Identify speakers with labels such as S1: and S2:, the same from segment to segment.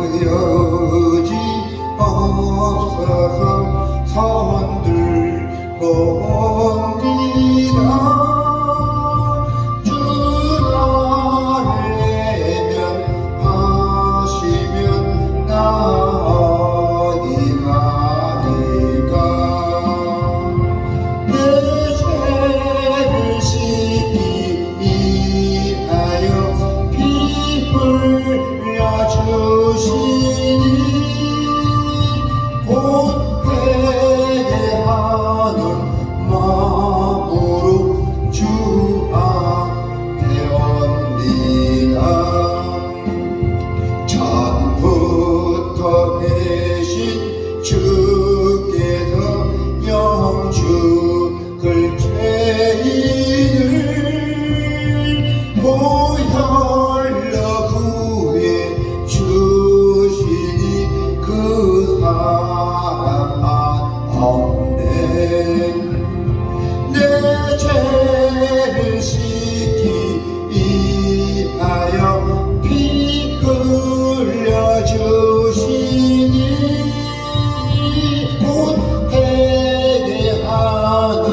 S1: 전부여지 없어서 손들고 옵니다. 주 나를 외면하시면 나 어디 가리까. 내 죄를 씻기 위하여 피 흘려주시니 곧 회개하는 마음으로 주 앞에 옵니다. 전부터 계신 주께서 영죽을 죄인을 보혈로 구해 주시니 그 사랑 없네. 내 죄를 씻기 위하여 피 흘려주시니 곧 회개하는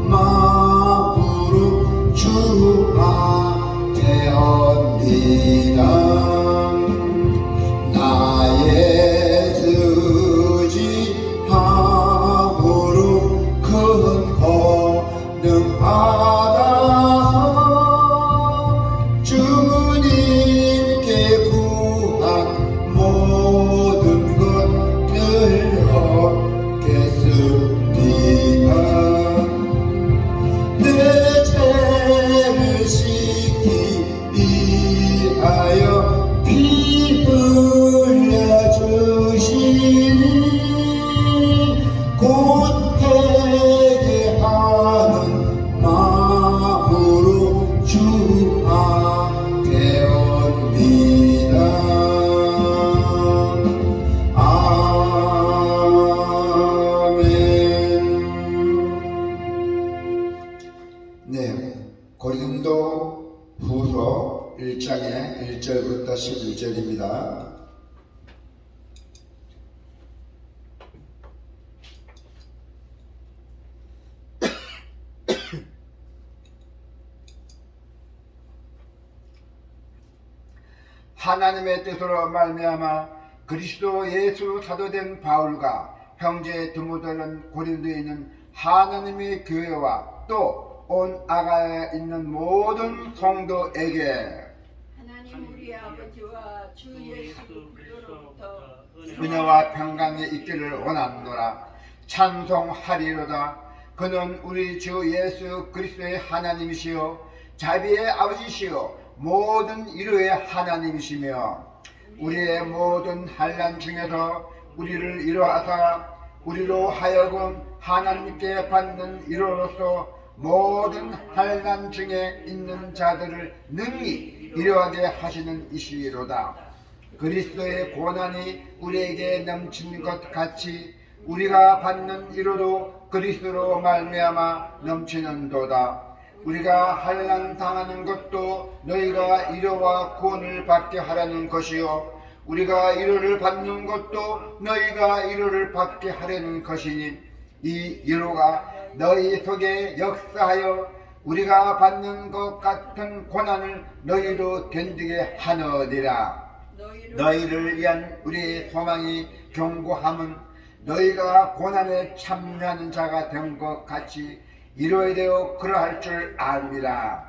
S1: 마음으로 주 앞에 옵니다. 나의 수지함으로 큰 권능 받아서 주님께 구한 모든 것들 얻겠습니다. 내 죄를 씻기 위하여 피 흘려주시니 곧 회개하는 마음으로 주 앞에 옵니다. 아멘. 네, 고린도 후서 1장의 1절부터 11절입니다. 하나님의 뜻으로 말미암아 그리스도 예수 사도된 바울과 형제 드모데는 고린도에 있는 하나님의 교회와 또 온 아가야에 있는 모든 성도에게
S2: 하나님 우리 아버지와 주 예수 그리스도로부터
S1: 은혜와 평강이 있기를 원하노라. 찬송하리로다. 그는 우리 주 예수 그리스도의 하나님이시요 자비의 아버지시요 모든 위로의 하나님이시며 우리의 모든 환난 중에서 우리를 위로하사 우리로 하여금 하나님께 받는 위로로서 모든 환난 중에 있는 자들을 능히 위로하게 하시는 이시로다. 그리스도의 고난이 우리에게 넘치는 것 같이 우리가 받는 위로도 그리스도로 말미암아 넘치는도다. 우리가 환난 당하는 것도 너희가 위로와 구원을 받게 하라는 것이요 우리가 위로를 받는 것도 너희가 위로를 받게 하려는 것이니 이 위로가 너희 속에 역사하여 우리가 받는 것 같은 고난을 너희도 견디게 하느니라. 너희를 위한 우리의 소망이 견고함은 너희가 고난에 참여하는 자가 된 것 같이 위로에 대어 그러할 줄 압니다.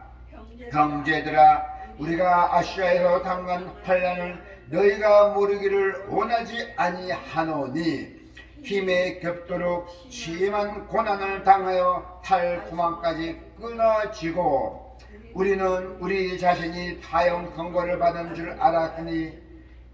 S1: 형제들아, 우리가 아시아에서 당한 환난을 너희가 모르기를 원하지 아니하노니 힘에 겹도록 심한 고난을 당하여 탈구망까지 끊어지고 우리는 우리 자신이 사형 선고를 받은 줄 알았으니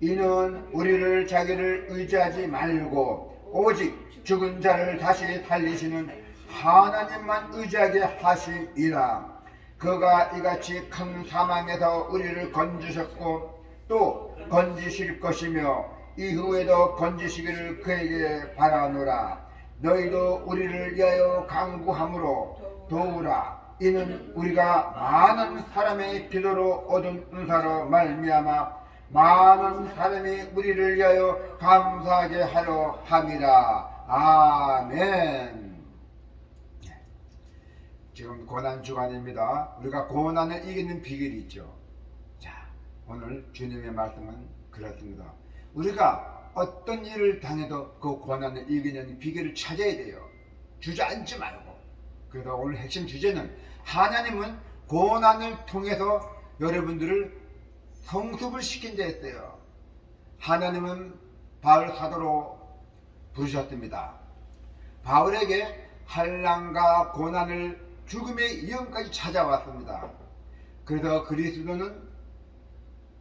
S1: 이는 우리를 자기를 의지하지 말고 오직 죽은 자를 다시 살리시는 하나님만 의지하게 하심이라. 그가 이같이 큰 사망에서 우리를 건지셨고 또 건지실 것이며 이후에도 건지시기를 그에게 바라노라. 너희도 우리를 위하여 간구함으로 도우라. 이는 우리가 많은 사람의 기도로 얻은 은사로 말미암아 많은 사람이 우리를 위하여 감사하게 하려 함이라. 아멘. 지금 고난 주간입니다. 우리가 고난을 이기는 비결이 있죠. 자, 오늘 주님의 말씀은 그렇습니다. 우리가 어떤 일을 당해도 그 고난을 이기는 비결을 찾아야 돼요. 주저앉지 말고. 그래서 오늘 핵심 주제는 하나님은 고난을 통해서 여러분들을 성숙을 시킨다 했어요. 하나님은 바울 사도로 부르셨습니다. 바울에게 환난과 고난을 죽음의 위험까지 찾아왔습니다. 그래서 그리스도는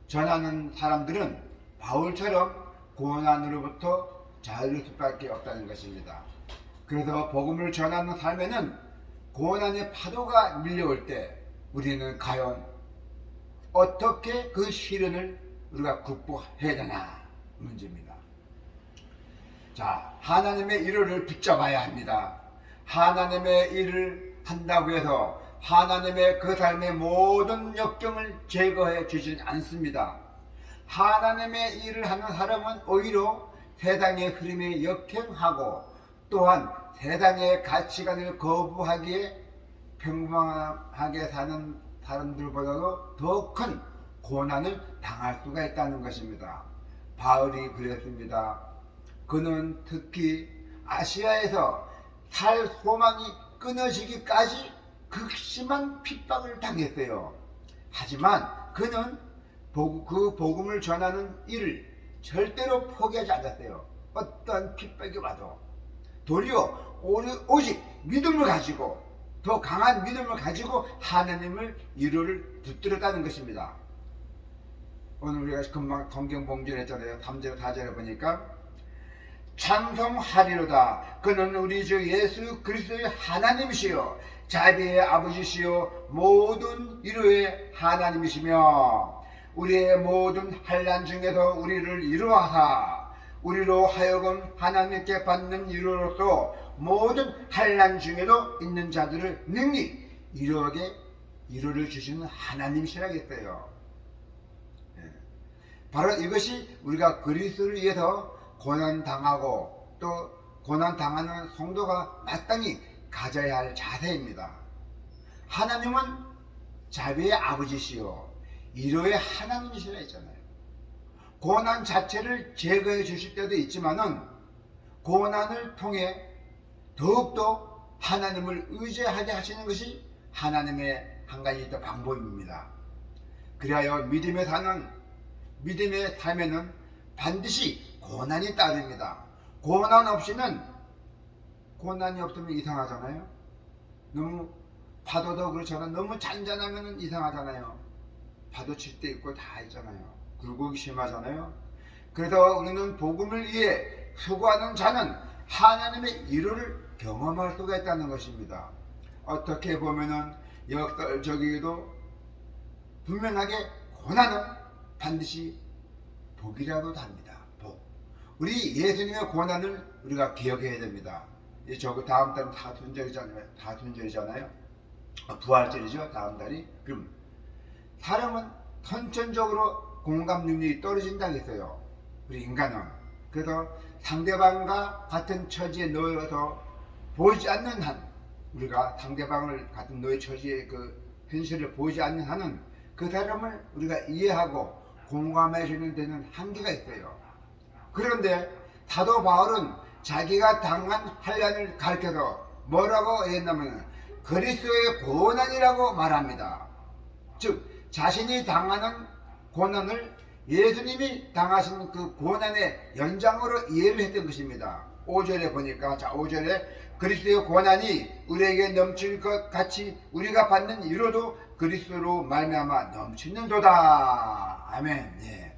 S1: 전하는 사람들은 바울처럼 고난으로부터 자유를 수밖에 없다는 것입니다. 그래서 복음을 전하는 삶에는 고난의 파도가 밀려올 때 우리는 과연 어떻게 그 시련을 우리가 극복해야 되나 문제입니다. 자, 하나님의 일을 붙잡아야 합니다. 하나님의 일을 한다고 해서 하나님의 그 삶의 모든 역경을 제거해 주진 않습니다. 하나님의 일을 하는 사람은 오히려 세상의 흐름에 역행하고 또한 세상의 가치관을 거부하기에 평범하게 사는 사람들보다도 더 큰 고난을 당할 수가 있다는 것입니다. 바울이 그랬습니다. 그는 특히 아시아에서 살 소망이 끊어지기까지 극심한 핍박을 당했어요. 하지만 그는 그 복음을 전하는 일을 절대로 포기하지 않았어요. 어떠한 핍박이 와도 도리어 오직 믿음을 가지고 더 강한 믿음을 가지고 하나님을 이루를 붙들었다는 것입니다. 오늘 우리가 금방 성경 봉전했잖아요. 3절 4절에 보니까 찬송하리로다. 그는 우리 주 예수 그리스도의 하나님이시요 자비의 아버지시요 모든 위로의 하나님이시며 우리의 모든 환난 중에서 우리를 위로하사 우리로 하여금 하나님께 받는 위로로서 모든 환난 중에도 있는 자들을 능히 위로를 주시는 하나님이시라겠어요. 바로 이것이 우리가 그리스도를 위해서 고난당하고 또 고난당하는 성도가 마땅히 가져야 할 자세입니다. 하나님은 자비의 아버지시요 위로의 하나님이시라 했잖아요. 고난 자체를 제거해 주실 때도 있지만은 고난을 통해 더욱더 하나님을 의지하게 하시는 것이 하나님의 한 가지 더 방법입니다. 그리하여 믿음의 삶에는 반드시 고난이 따릅니다. 고난이 없으면 이상하잖아요. 너무 파도도 그렇잖아요. 너무 잔잔하면 이상하잖아요. 파도 칠 때 있고 다 있잖아요. 굴곡이 심하잖아요. 그래서 우리는 복음을 위해 수고하는 자는 하나님의 위로를 경험할 수가 있다는 것입니다. 어떻게 보면은 역설적이게도 분명하게 고난은 반드시 복이라고 합니다. 복. 우리 예수님의 고난을 우리가 기억해야 됩니다. 저거 다음 달은 다순절이잖아요. 부활절이죠. 다음 달이. 그럼 사람은 선천적으로 공감 능력이 떨어진다고 했어요. 우리 인간은. 그래서 상대방과 같은 처지에 놓여서 보지 않는 한, 우리가 상대방을 같은 너의 처지의 그 현실을 보지 않는 한은 그 사람을 우리가 이해하고 공감해 주는 데는 한계가 있어요. 그런데 사도 바울은 자기가 당한 환난을 가르쳐서 뭐라고 했냐면 그리스도의 고난이라고 말합니다. 즉 자신이 당하는 고난을 예수님이 당하신 그 고난의 연장으로 이해를 했던 것입니다. 5절에 보니까 5절에 그리스도의 고난이 우리에게 넘칠 것 같이 우리가 받는 위로도 그리스도로 말미암아 넘치는도다. 아멘. 예.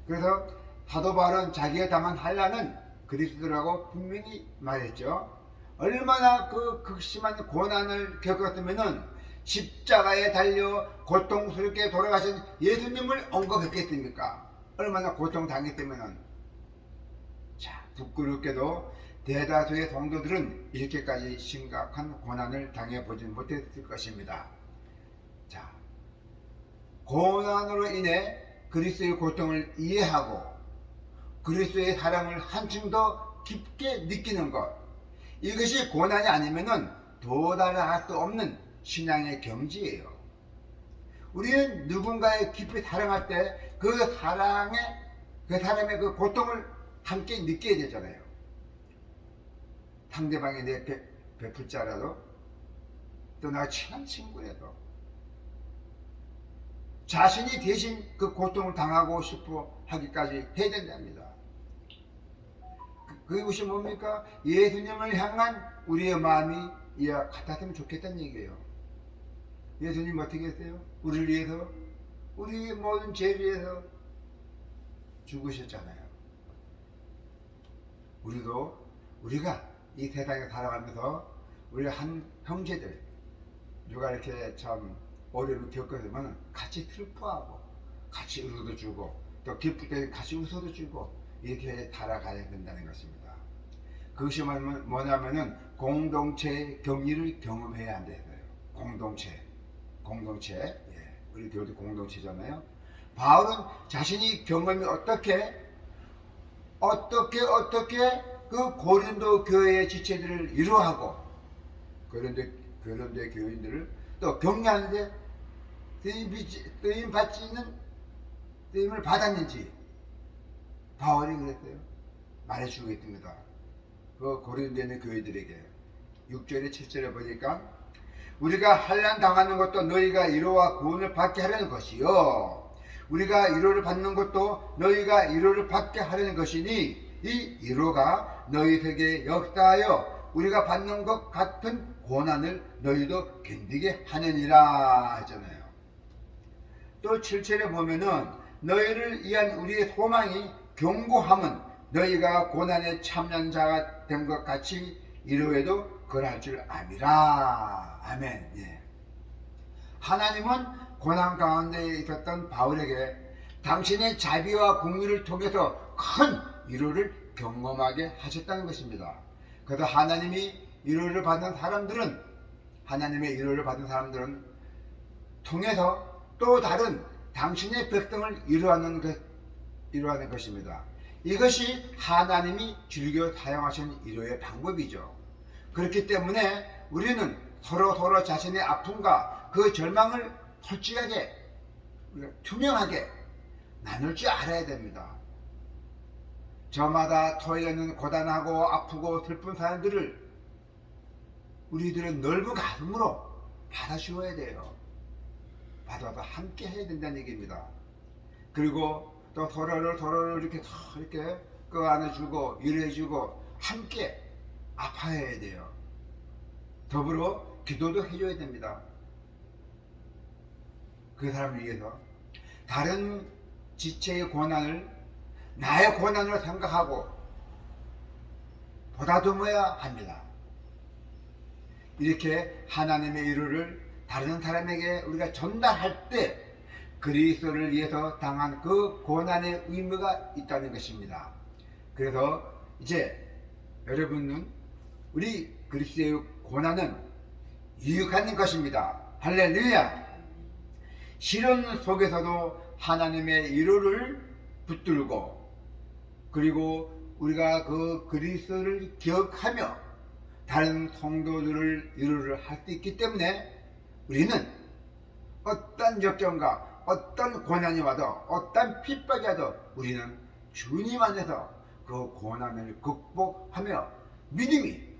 S1: 그래서 사도 바울은 자기가 당한 환난은 그리스도라고 분명히 말했죠. 얼마나 그 극심한 고난을 겪었으면은 십자가에 달려 고통스럽게 돌아가신 예수님을 언급했겠습니까? 얼마나 고통당했다면은. 자, 부끄럽게도 대다수의 성도들은 이렇게까지 심각한 고난을 당해보지 못했을 것입니다. 자, 고난으로 인해 그리스도의 고통을 이해하고 그리스도의 사랑을 한층 더 깊게 느끼는 것, 이것이 고난이 아니면은 도달할 수 없는 신앙의 경지예요. 우리는 누군가의 깊이 사랑할 때 그 사람의 그 고통을 함께 느껴야 되잖아요. 상대방이 내 베풀 자라도, 또 나가 친한 친구라도 자신이 대신 그 고통을 당하고 싶어 하기까지 해야 된답니다. 그것이 뭡니까? 예수님을 향한 우리의 마음이 이와 같았으면 좋겠다는 얘기예요. 예수님 어떻게 했어요? 우리를 위해서, 우리의 모든 죄를 위해서 죽으셨잖아요. 우리가 이 세상에 살아가면서 우리 한 형제들 누가 이렇게 참 어려움을 겪으면 같이 슬퍼하고 같이 울어도 주고, 또 기쁠 때 같이 웃어도 주고, 이렇게 살아가야 된다는 것입니다. 그것이 뭐냐면은 공동체의 격리를 경험해야 한다고요. 공동체, 예, 우리 교회도 공동체잖아요. 바울은 자신이 경험이 어떻게 그 고린도 교회의 지체들을 위로하고 고린도의 교인들을 또 격려하는데 쓰임을 받았는지 바울이 그랬어요. 말해주고 있습니다. 그 고린도에 있는 교회들에게 6절에 7절에 보니까 우리가 환난 당하는 것도 너희가 위로와 구원을 받게 하려는 것이요, 우리가 위로를 받는 것도 너희가 위로를 받게 하려는 것이니 이 위로가 너희에게 역사하여 우리가 받는 것 같은 고난을 너희도 견디게 하느니라 하잖아요. 또 7절에 보면은 너희를 위한 우리의 소망이 견고함은 너희가 고난에 참여한 자가 된 것 같이 이로에도 그러할 줄 아미라. 아멘. 예. 하나님은 고난 가운데 있었던 바울에게 당신의 자비와 공의를 통해서 큰 위로를 경험하게 하셨다는 것입니다. 그래서 하나님의 위로를 받는 사람들은 통해서 또 다른 당신의 백성을 위로하는 것입니다. 이것이 하나님이 즐겨 사용하신 위로의 방법이죠. 그렇기 때문에 우리는 서로 자신의 아픔과 그 절망을 솔직하게, 투명하게 나눌 줄 알아야 됩니다. 저마다 토해있는 고단하고 아프고 슬픈 사람들을 우리들은 넓은 가슴으로 받아주어야 돼요. 받아서 함께 해야 된다는 얘기입니다. 그리고 또 서로를 이렇게 안아주고 위로해주고 함께 아파해야 돼요. 더불어 기도도 해줘야 됩니다. 그 사람을 위해서 다른 지체의 고난을 나의 고난으로 생각하고 보다듬어야 합니다. 이렇게 하나님의 위로를 다른 사람에게 우리가 전달할 때 그리스도를 위해서 당한 그 고난의 의미가 있다는 것입니다. 그래서 이제 여러분은 우리 그리스도의 고난은 유익한 것입니다. 할렐루야. 시련 속에서도 하나님의 위로를 붙들고, 그리고 우리가 그 그리스도를 기억하며 다른 성도들을 위로를 할 수 있기 때문에 우리는 어떤 역경과 어떤 고난이 와도 어떤 핍박이 와도 우리는 주님 안에서 그 고난을 극복하며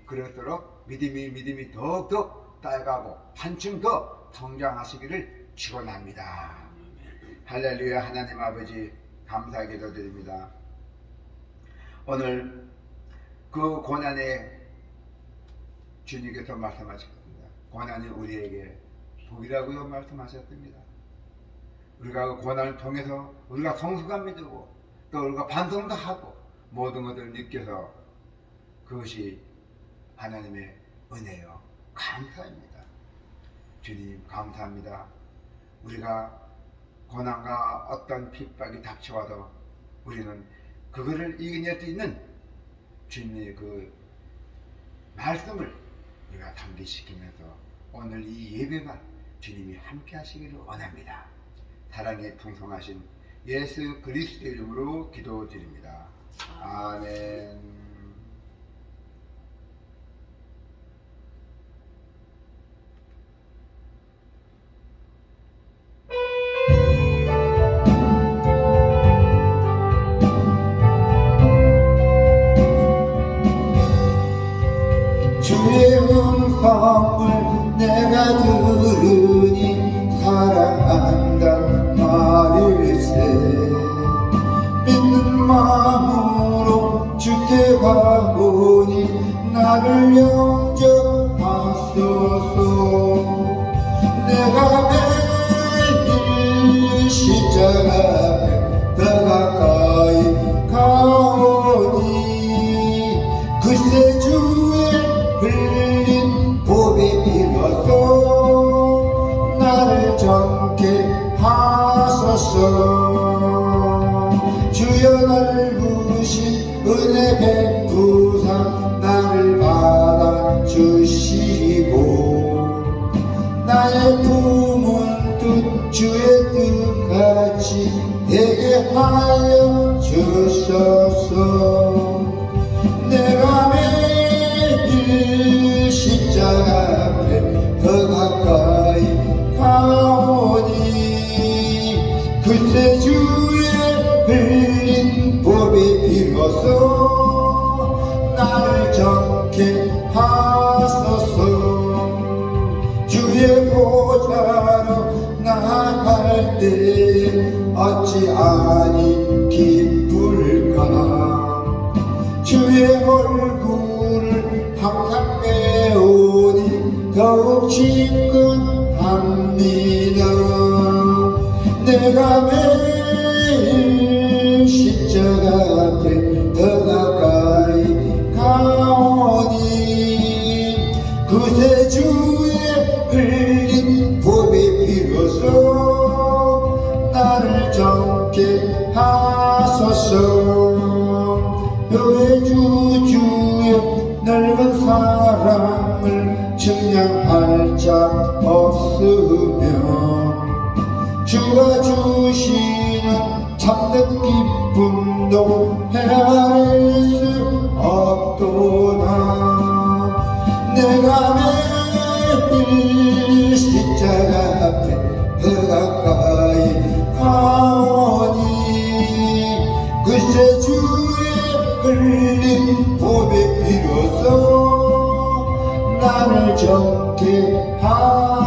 S1: 그럴수록 믿음이 더욱더 따라가고 한층 더 성장하시기를 축원합니다. 할렐루야. 하나님 아버지 감사 기도드립니다. 오늘 그 고난에 주님께서 말씀하셨습니다. 고난이 우리에게 복이라고도 말씀하셨습니다. 우리가 그 고난을 통해서 우리가 성숙함이 되고 또 우리가 반성도 하고 모든 것을 느껴서 그것이 하나님의 은혜요. 감사합니다. 주님 감사합니다. 우리가 고난과 어떤 핍박이 닥쳐와도 우리는 그거를 이겨낼 수 있는 주님의 그 말씀을 우리가 담대시키면서 오늘 이 예배가 주님이 함께 하시기를 원합니다. 사랑에 풍성하신 예수 그리스도 이름으로 기도드립니다. 아멘. 주의 음성을 내가 들으니 사랑한다 말일세. 믿는 마음으로 주께 가보니 나를 영접하소서. 내가 매일 십자가 앞에 더 가까이 가오니 글쎄 주의 흘린 보배 빌어서 나를 정케 하소서. 주여 넓으신 은혜 베푸사 나를 받아주시고 나의 품은 뜻 주의 뜻같이 되게 하여 주소서. 내가 매일 십자가 앞에 더 가까이 가오니 글쎄 주의 흘린 보배 빌어서 나를 정케 하소서. 주의 보좌로 나갈 때 어찌 아니 기쁠까. 주의 얼굴을 항상 배우니 더욱 친근합니다. 내가 매일 십자가 앞에 더 가까이 가오니 그새 주의 흘린 보배 빌어서 나를 정케 하소서. 너의 주주의 넓은 사랑을 증량할 자 없으며 주가 주시는 참된 기쁨도 헤아릴 수 없도다. 내가 매일 십자가 앞에 더 가까이 가오니 글쎄 주의 흘린 보배 빌어서 나를 정케 하소서.